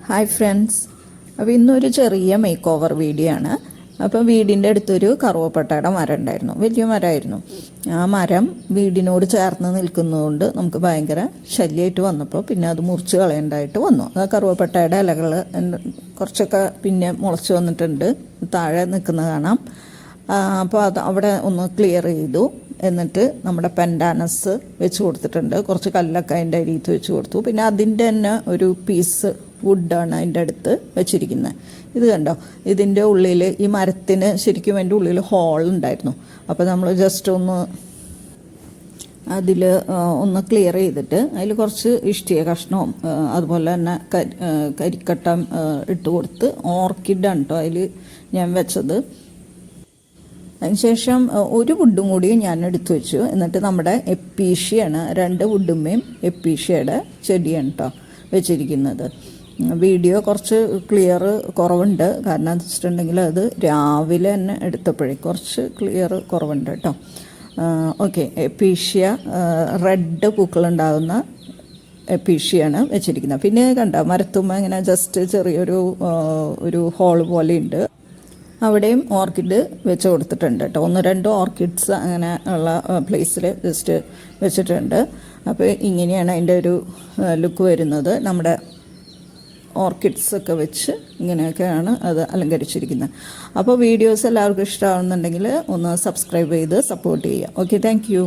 Hi friends, അപ്പോൾ ഇന്നൊരു ചെറിയ മേക്ക് ഓവർ വീഡിയോ ആണ്. അപ്പോൾ വീടിൻ്റെ അടുത്തൊരു കറുവപ്പട്ടയുടെ മരം ഉണ്ടായിരുന്നു, വലിയ മരമായിരുന്നു. ആ മരം വീടിനോട് ചേർന്ന് നിൽക്കുന്നതുകൊണ്ട് നമുക്ക് ഭയങ്കര ശല്യമായിട്ട് വന്നപ്പോൾ പിന്നെ അത് മുറിച്ച് കളയേണ്ടതായിട്ട് വന്നു. ആ കറുവപ്പട്ടയുടെ ഇലകൾ കുറച്ചൊക്കെ പിന്നെ മുളച്ച് വന്നിട്ടുണ്ട്, താഴെ നിൽക്കുന്നത് കാണാം. അപ്പോൾ അത് അവിടെ ഒന്ന് ക്ലിയർ ചെയ്തു. എന്നിട്ട് നമ്മുടെ പെൻഡാനസ് വെച്ച് കൊടുത്തിട്ടുണ്ട്, കുറച്ച് കല്ലൊക്കെ അതിൻ്റെ അരിയത്ത് വെച്ച് കൊടുത്തു. പിന്നെ അതിൻ്റെ തന്നെ ഒരു പീസ് വുഡാണ് അതിൻ്റെ അടുത്ത് വെച്ചിരിക്കുന്നത്. ഇത് കണ്ടോ, ഇതിൻ്റെ ഉള്ളിൽ ഈ മരത്തിന് ശരിക്കും അതിൻ്റെ ഉള്ളിൽ ഹോൾ ഉണ്ടായിരുന്നു. അപ്പോൾ നമ്മൾ ജസ്റ്റ് ഒന്ന് അതിൽ ഒന്ന് ക്ലിയർ ചെയ്തിട്ട് അതിൽ കുറച്ച് ഇഷ്ടിക കഷ്ണവും അതുപോലെ തന്നെ കരിക്കട്ടം ഇട്ട് കൊടുത്ത് ഓർക്കിഡാണ് കേട്ടോ അതിൽ ഞാൻ വെച്ചത്. അതിനുശേഷം ഒരു വുഡും കൂടി ഞാൻ എടുത്തു വെച്ചു. എന്നിട്ട് നമ്മുടെ എപ്പീഷ്യയാണ്, 2 വുഡുമ്മയും എപ്പീഷ്യയുടെ ചെടിയാണ് കേട്ടോ വെച്ചിരിക്കുന്നത്. വീഡിയോ കുറച്ച് ക്ലിയർ കുറവുണ്ട്, കാരണം എന്ന് വെച്ചിട്ടുണ്ടെങ്കിൽ അത് രാവിലെ തന്നെ എടുത്തപ്പോഴേ കുറച്ച് ക്ലിയർ കുറവുണ്ട് കേട്ടോ. ഓക്കെ, എപ്പീഷ്യ റെഡ് പൂക്കളുണ്ടാകുന്ന എപ്പീഷ്യയാണ് വെച്ചിരിക്കുന്നത്. പിന്നെ കണ്ടോ, മരത്തുമ്മ ഇങ്ങനെ ജസ്റ്റ് ചെറിയൊരു ഒരു ഹോൾ പോലെയുണ്ട്, അവിടെയും ഓർക്കിഡ് വെച്ച് കൊടുത്തിട്ടുണ്ട് കേട്ടോ. 1-2 ഓർക്കിഡ്സ് അങ്ങനെ ഉള്ള പ്ലേസിൽ ജസ്റ്റ് വെച്ചിട്ടുണ്ട്. അപ്പോൾ ഇങ്ങനെയാണ് അതിൻ്റെ ഒരു ലുക്ക് വരുന്നത്. നമ്മുടെ ഓർക്കിഡ്സൊക്കെ വെച്ച് ഇങ്ങനെയൊക്കെയാണ് അത് അലങ്കരിച്ചിരിക്കുന്നത്. അപ്പോൾ വീഡിയോസ് എല്ലാവർക്കും ഇഷ്ടമാകുന്നുണ്ടെങ്കിൽ ഒന്ന് സബ്സ്ക്രൈബ് ചെയ്ത് സപ്പോർട്ട് ചെയ്യുക. Okay, thank you.